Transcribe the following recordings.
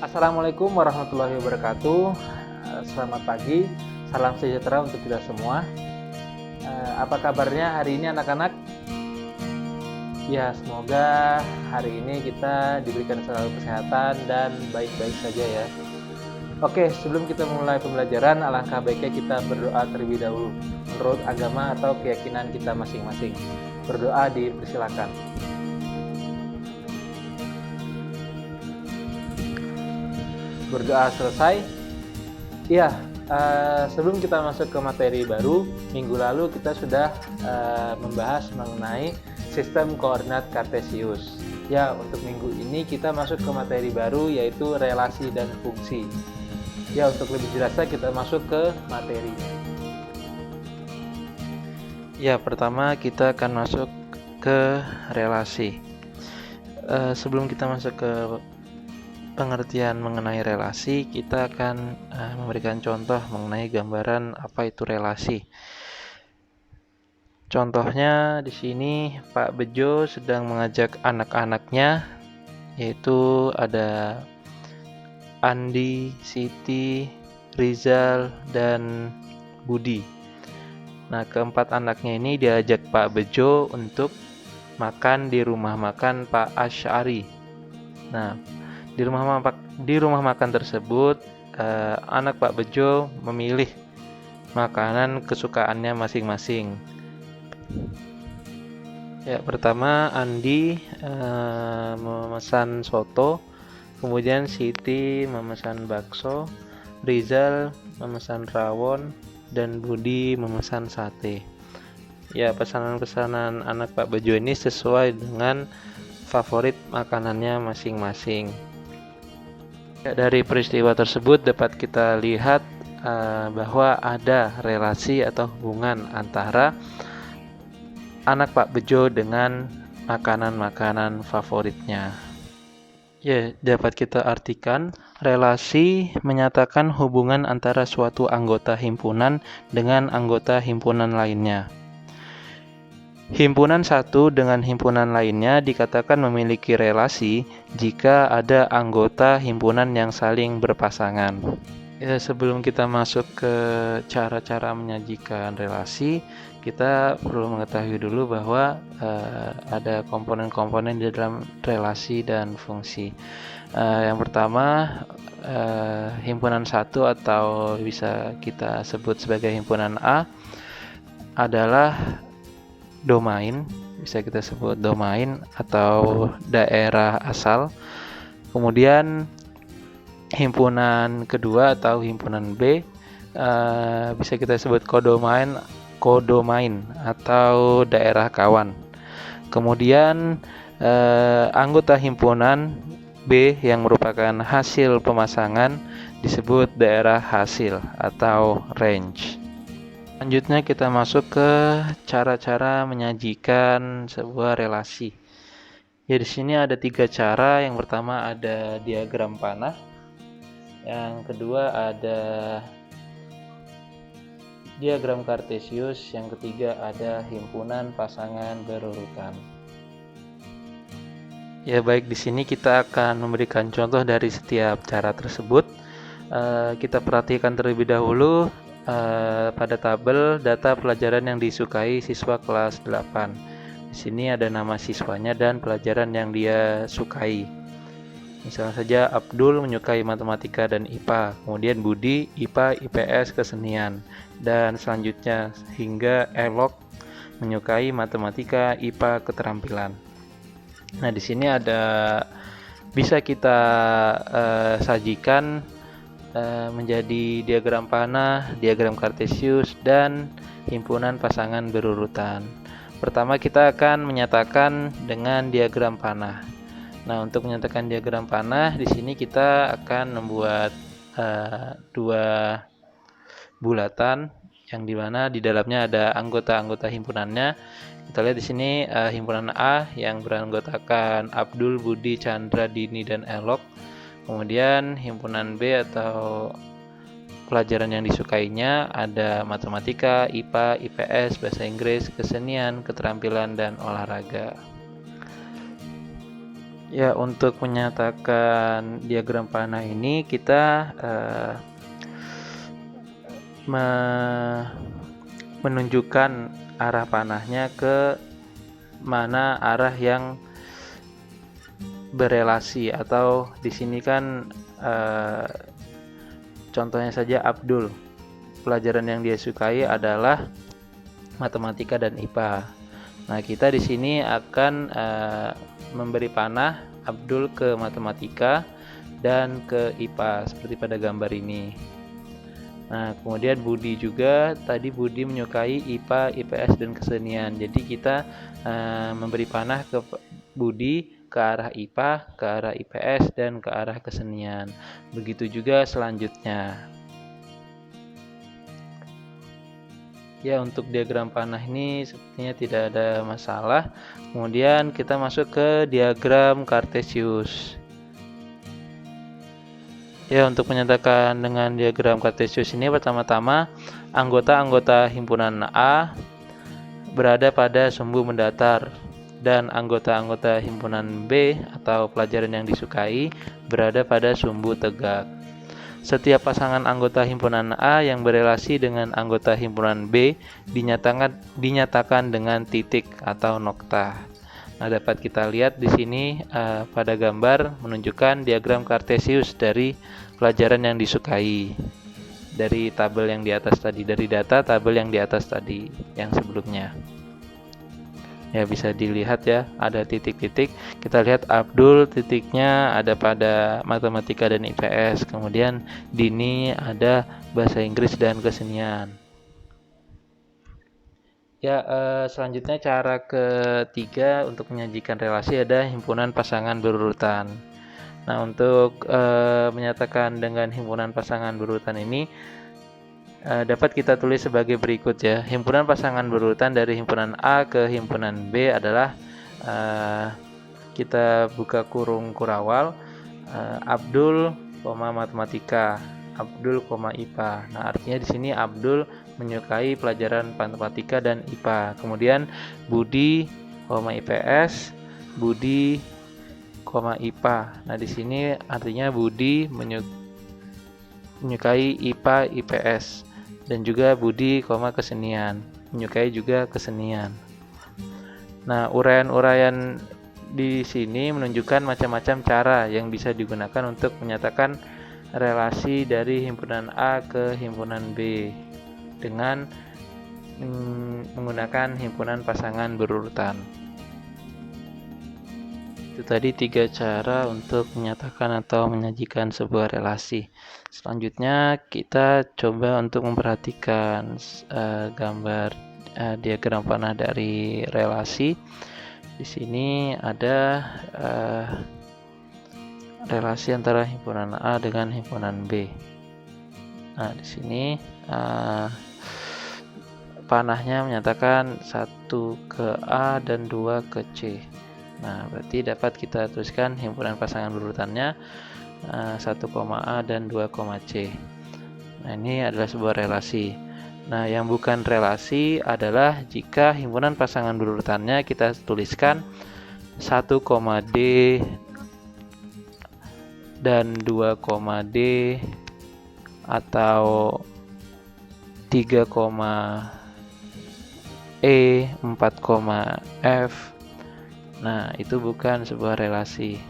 Assalamualaikum warahmatullahi wabarakatuh. Selamat pagi, salam sejahtera untuk kita semua. Apa kabarnya hari ini anak-anak? Ya, semoga hari ini kita diberikan selalu kesehatan dan baik-baik saja ya. Oke, sebelum kita mulai pembelajaran, alangkah baiknya kita berdoa terlebih dahulu menurut agama atau keyakinan kita masing-masing. Berdoa dipersilakan. Berdoa selesai. Iya, sebelum kita masuk ke materi baru, minggu lalu kita sudah membahas mengenai sistem koordinat kartesius. Ya, untuk minggu ini kita masuk ke materi baru yaitu relasi dan fungsi. Ya, untuk lebih jelasnya kita masuk ke materi. Ya, pertama kita akan masuk ke relasi. Sebelum kita masuk ke pengertian mengenai relasi, kita akan memberikan contoh mengenai gambaran apa itu relasi. Contohnya di sini Pak Bejo sedang mengajak anak-anaknya, yaitu ada Andi, Siti, Rizal, dan Budi. Nah, keempat anaknya ini diajak Pak Bejo untuk makan di rumah makan Pak Asy'ari. Nah, di rumah makan tersebut, anak Pak Bejo memilih makanan kesukaannya masing-masing. Ya, pertama Andi memesan soto, kemudian Siti memesan bakso, Rizal memesan rawon, dan Budi memesan sate. Ya, pesanan-pesanan anak Pak Bejo ini sesuai dengan favorit makanannya masing-masing. Ya, dari peristiwa tersebut dapat kita lihat bahwa ada relasi atau hubungan antara anak Pak Bejo dengan makanan-makanan favoritnya. Ya, dapat kita artikan relasi menyatakan hubungan antara suatu anggota himpunan dengan anggota himpunan lainnya. Himpunan satu dengan himpunan lainnya dikatakan memiliki relasi jika ada anggota himpunan yang saling berpasangan. Ya, sebelum kita masuk ke cara-cara menyajikan relasi, kita perlu mengetahui dulu bahwa ada komponen-komponen di dalam relasi dan fungsi. Yang pertama, himpunan satu atau bisa kita sebut sebagai himpunan A adalah domain, bisa kita sebut domain atau daerah asal. Kemudian himpunan kedua atau himpunan B bisa kita sebut kodomain atau daerah kawan. Kemudian anggota himpunan B yang merupakan hasil pemasangan disebut daerah hasil atau range. Selanjutnya kita masuk ke cara-cara menyajikan sebuah relasi. Ya, di sini ada 3 cara. Yang pertama ada diagram panah. Yang kedua ada diagram kartesius. Yang ketiga ada himpunan pasangan berurutan. Ya, baik, di sini kita akan memberikan contoh dari setiap cara tersebut. Kita perhatikan terlebih dahulu pada tabel data pelajaran yang disukai siswa kelas 8. Di sini ada nama siswanya dan pelajaran yang dia sukai. Misalnya saja Abdul menyukai matematika dan IPA, kemudian Budi IPA, IPS, kesenian, dan selanjutnya hingga Elok menyukai matematika, IPA, keterampilan. Nah, di sini ada bisa kita sajikan menjadi diagram panah, diagram kartesius, dan himpunan pasangan berurutan. Pertama kita akan menyatakan dengan diagram panah. Nah, untuk menyatakan diagram panah, di sini kita akan membuat 2 bulatan yang dimana di dalamnya ada anggota-anggota himpunannya. Kita lihat di sini himpunan A yang beranggotakan Abdul, Budi, Chandra, Dini, dan Elok. Kemudian himpunan B atau pelajaran yang disukainya ada matematika, IPA, IPS, bahasa Inggris, kesenian, keterampilan, dan olahraga. Ya, untuk menyatakan diagram panah ini kita menunjukkan arah panahnya ke mana arah yang berelasi, atau di sini kan contohnya saja Abdul, pelajaran yang dia sukai adalah matematika dan IPA. Nah, kita di sini akan memberi panah Abdul ke matematika dan ke IPA seperti pada gambar ini. Nah, kemudian Budi juga, tadi Budi menyukai IPA, IPS, dan kesenian. Jadi kita memberi panah ke Budi ke arah IPA, ke arah IPS, dan ke arah kesenian. Begitu juga selanjutnya. Ya, untuk diagram panah ini sepertinya tidak ada masalah. Kemudian kita masuk ke diagram Cartesius. Ya, untuk menyatakan dengan diagram Cartesius ini, pertama-tama anggota-anggota himpunan A berada pada sumbu mendatar, dan anggota-anggota himpunan B atau pelajaran yang disukai berada pada sumbu tegak. Setiap pasangan anggota himpunan A yang berelasi dengan anggota himpunan B dinyatakan dengan titik atau nokta. Nah, dapat kita lihat di sini pada gambar menunjukkan diagram Cartesius dari pelajaran yang disukai, dari tabel yang di atas tadi, dari data tabel yang di atas tadi yang sebelumnya. Ya, bisa dilihat ya, ada titik-titik. Kita lihat Abdul, titiknya ada pada matematika dan IPS. Kemudian Dini ada bahasa Inggris dan kesenian. Ya, selanjutnya cara ketiga untuk menyajikan relasi ada himpunan pasangan berurutan. Nah, untuk menyatakan dengan himpunan pasangan berurutan ini dapat kita tulis sebagai berikut ya. Himpunan pasangan berurutan dari himpunan A ke himpunan B adalah kita buka kurung kurawal, Abdul, matematika, Abdul, IPA. Nah, artinya di sini Abdul menyukai pelajaran matematika dan IPA. Kemudian Budi, IPS, Budi, IPA. Nah, di sini artinya Budi menyukai IPA, IPS. Dan juga Budi, kesenian, menyukai juga kesenian. Nah, uraian-uraian di sini menunjukkan macam-macam cara yang bisa digunakan untuk menyatakan relasi dari himpunan A ke himpunan B dengan menggunakan himpunan pasangan berurutan. Itu tadi 3 cara untuk menyatakan atau menyajikan sebuah relasi. Selanjutnya kita coba untuk memperhatikan gambar diagram panah dari relasi. Di sini ada relasi antara himpunan A dengan himpunan B. Nah, di sini panahnya menyatakan 1 ke A dan 2 ke C. Nah, berarti dapat kita tuliskan himpunan pasangan berurutannya 1, A dan 2, C. Nah, ini adalah sebuah relasi. Nah, yang bukan relasi adalah jika himpunan pasangan berurutannya kita tuliskan 1, D dan 2, D atau 3, E, 4, F. Nah, itu bukan sebuah relasi.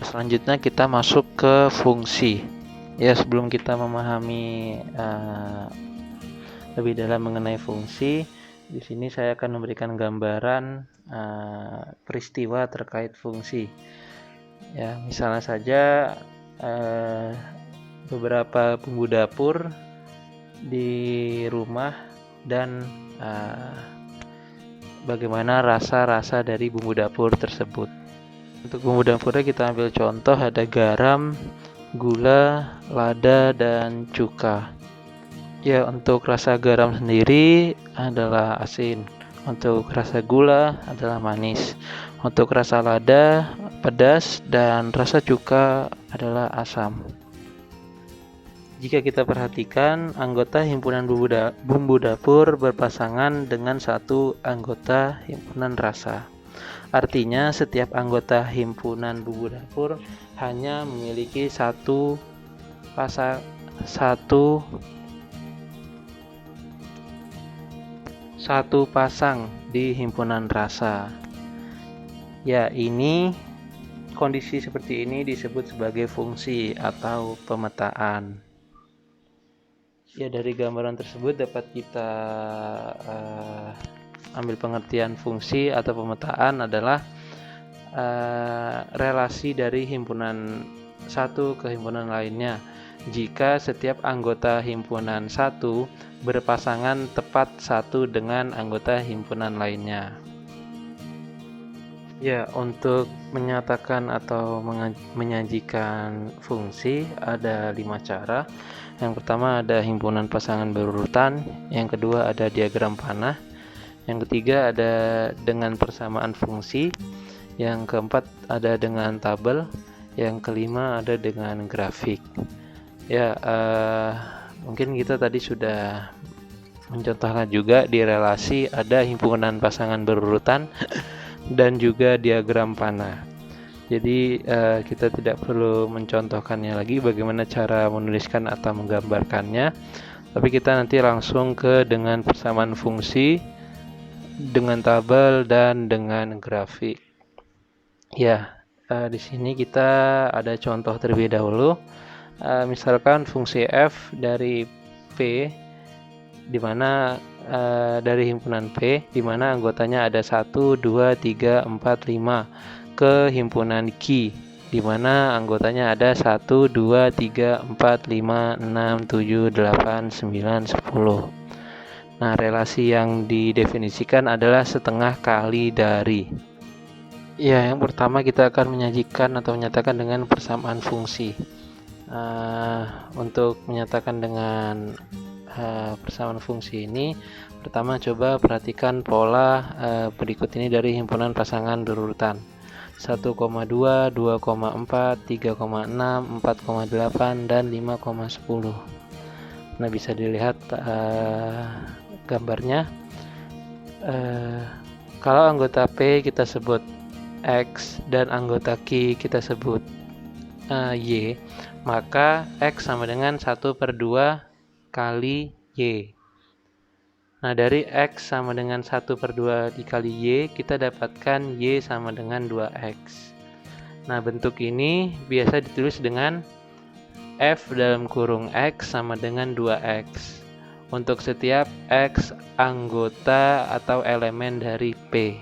Selanjutnya kita masuk ke fungsi. Ya, sebelum kita memahami lebih dalam mengenai fungsi, di sini saya akan memberikan gambaran peristiwa terkait fungsi. Ya, misalnya saja beberapa bumbu dapur di rumah dan bagaimana rasa-rasa dari bumbu dapur tersebut. Untuk bumbu dapurnya kita ambil contoh ada garam, gula, lada, dan cuka. Ya, untuk rasa garam sendiri adalah asin. Untuk rasa gula adalah manis. Untuk rasa lada pedas dan rasa cuka adalah asam. Jika kita perhatikan, anggota himpunan bumbu dapur berpasangan dengan satu anggota himpunan rasa. Artinya setiap anggota himpunan buku dapur hanya memiliki satu pasang di himpunan rasa. Ya, kondisi seperti ini disebut sebagai fungsi atau pemetaan. Ya, dari gambaran tersebut dapat kita ambil pengertian fungsi atau pemetaan adalah relasi dari himpunan satu ke himpunan lainnya jika setiap anggota himpunan satu berpasangan tepat satu dengan anggota himpunan lainnya. Ya, untuk menyatakan atau menyajikan fungsi ada 5 cara. Yang pertama ada himpunan pasangan berurutan, yang kedua ada diagram panah, yang ketiga ada dengan persamaan fungsi, yang keempat ada dengan tabel, yang kelima ada dengan grafik. Ya, mungkin kita tadi sudah mencontohkan juga di relasi ada himpunan pasangan berurutan dan juga diagram panah. Jadi kita tidak perlu mencontohkannya lagi bagaimana cara menuliskan atau menggambarkannya, tapi kita nanti langsung ke dengan persamaan fungsi, dengan tabel dan dengan grafik. Ya, di sini kita ada contoh terlebih dahulu. Misalkan fungsi f dari p, di mana dari himpunan P, di mana anggotanya ada 1, 2, 3, 4, 5, ke himpunan Q, di mana anggotanya ada 1, 2, 3, 4, 5, 6, 7, 8, 9, 10. Nah, relasi yang didefinisikan adalah setengah kali dari. Ya, yang pertama kita akan menyajikan atau menyatakan dengan persamaan fungsi. Untuk menyatakan dengan persamaan fungsi ini, pertama coba perhatikan pola berikut ini dari himpunan pasangan berurutan 1,2, 2,4, 3,6, 4,8, dan 5,10. Nah, bisa dilihat gambarnya. Kalau anggota P kita sebut X dan anggota Q kita sebut Y, maka X sama dengan 1/2 kali Y. Nah, dari X sama dengan 1/2 dikali Y, kita dapatkan Y sama dengan 2X. Nah, bentuk ini biasa ditulis dengan F dalam kurung X sama dengan 2X untuk setiap X anggota atau elemen dari P.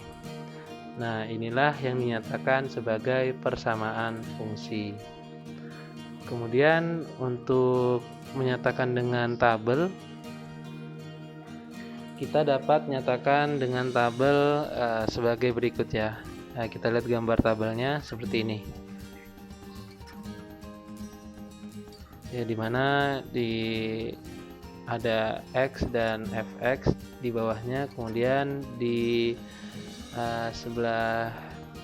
Nah, inilah yang dinyatakan sebagai persamaan fungsi. Kemudian untuk menyatakan dengan tabel, kita dapat nyatakan dengan tabel sebagai berikut ya. Nah, kita lihat gambar tabelnya seperti ini. Ya, dimana ada X dan Fx di bawahnya, kemudian di sebelah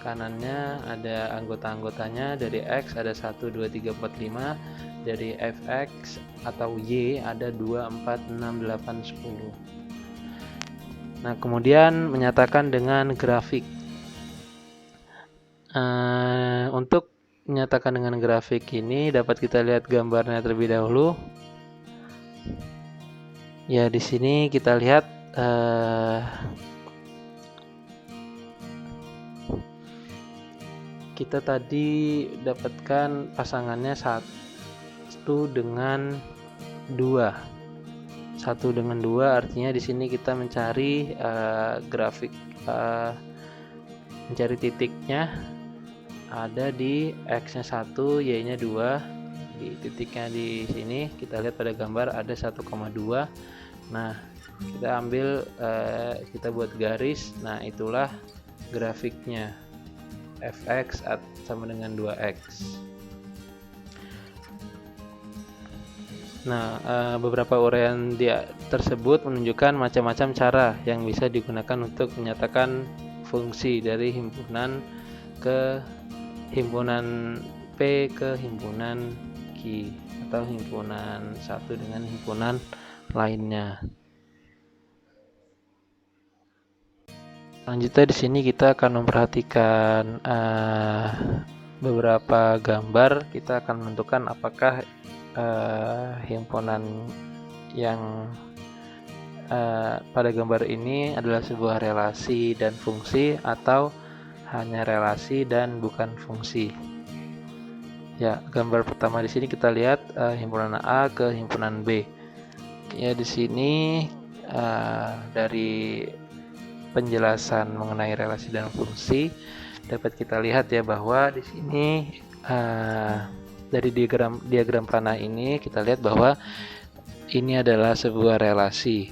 kanannya ada anggota-anggotanya. Dari X ada 1, 2, 3, 4, 5. Dari Fx atau Y ada 2, 4, 6, 8, 10. Nah, kemudian menyatakan dengan grafik. Untuk menyatakan dengan grafik ini dapat kita lihat gambarnya terlebih dahulu. Ya, di sini kita lihat kita tadi dapatkan pasangannya 1 dengan 2. 1 dengan 2 artinya di sini kita mencari grafik, mencari titiknya ada di X-nya 1, Y-nya 2. Di titiknya di sini kita lihat pada gambar ada 1,2. Nah, kita ambil, kita buat garis. Nah, itulah grafiknya. Fx sama dengan 2x. Nah, beberapa uraian tersebut menunjukkan macam-macam cara yang bisa digunakan untuk menyatakan fungsi dari himpunan ke himpunan P ke himpunan Q atau himpunan satu dengan himpunan lainnya. Selanjutnya di sini kita akan memperhatikan beberapa gambar. Kita akan menentukan apakah himpunan yang pada gambar ini adalah sebuah relasi dan fungsi atau hanya relasi dan bukan fungsi. Ya, gambar pertama di sini kita lihat himpunan A ke himpunan B. Ya, di sini dari penjelasan mengenai relasi dan fungsi dapat kita lihat ya bahwa di sini dari diagram panah ini kita lihat bahwa ini adalah sebuah relasi.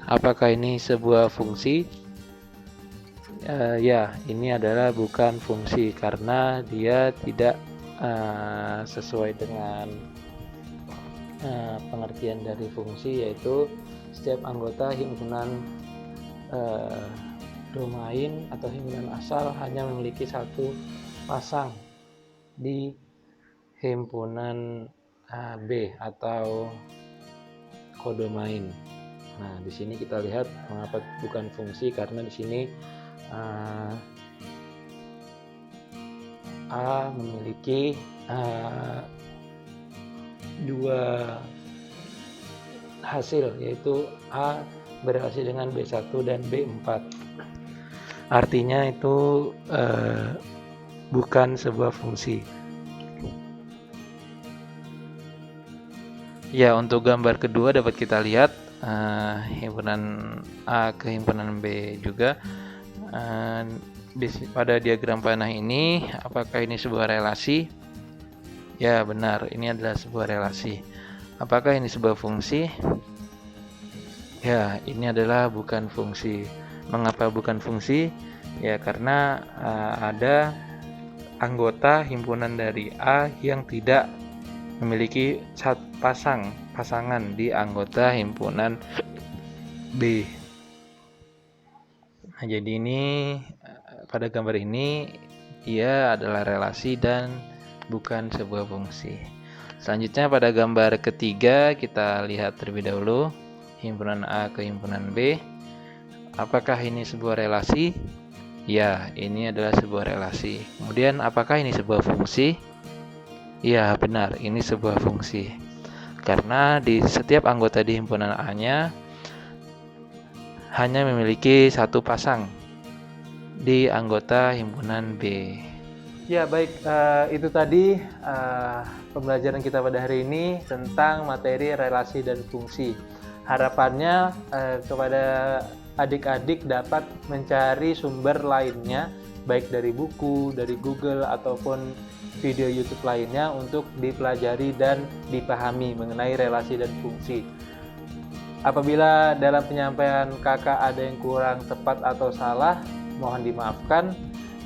Apakah ini sebuah fungsi? Ya, ini adalah bukan fungsi karena dia tidak sesuai dengan pengertian dari fungsi, yaitu setiap anggota himpunan domain atau himpunan asal hanya memiliki satu pasang di himpunan B atau kodomain. Nah, di sini kita lihat mengapa bukan fungsi, karena di sini A memiliki dua hasil, yaitu A berrelasi dengan B1 dan B4. Artinya itu bukan sebuah fungsi. Ya, untuk gambar kedua dapat kita lihat himpunan A ke himpunan B juga. Pada diagram panah ini, apakah ini sebuah relasi? Ya, benar, ini adalah sebuah relasi. Apakah ini sebuah fungsi? Ya, ini adalah bukan fungsi. Mengapa bukan fungsi? Ya, karena ada anggota himpunan dari A yang tidak memiliki pasangan di anggota himpunan B. Nah, jadi ini pada gambar ini dia adalah relasi dan bukan sebuah fungsi. Selanjutnya pada gambar ketiga kita lihat terlebih dahulu himpunan A ke himpunan B. Apakah ini sebuah relasi? Ya, ini adalah sebuah relasi. Kemudian apakah ini sebuah fungsi? Ya, benar, ini sebuah fungsi. Karena di setiap anggota di himpunan A-nya hanya memiliki satu pasang di anggota himpunan B. Ya, baik, itu tadi pembelajaran kita pada hari ini tentang materi relasi dan fungsi. Harapannya kepada adik-adik dapat mencari sumber lainnya, baik dari buku, dari Google, ataupun video YouTube lainnya untuk dipelajari dan dipahami mengenai relasi dan fungsi. Apabila dalam penyampaian kakak ada yang kurang tepat atau salah, mohon dimaafkan,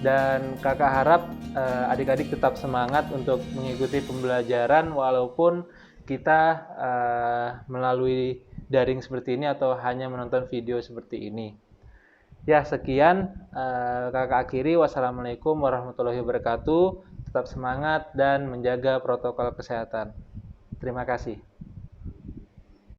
dan kakak harap adik-adik tetap semangat untuk mengikuti pembelajaran walaupun kita melalui daring seperti ini atau hanya menonton video seperti ini. Ya, sekian kakak akhiri. Wassalamualaikum warahmatullahi wabarakatuh. Tetap semangat dan menjaga protokol kesehatan. Terima kasih.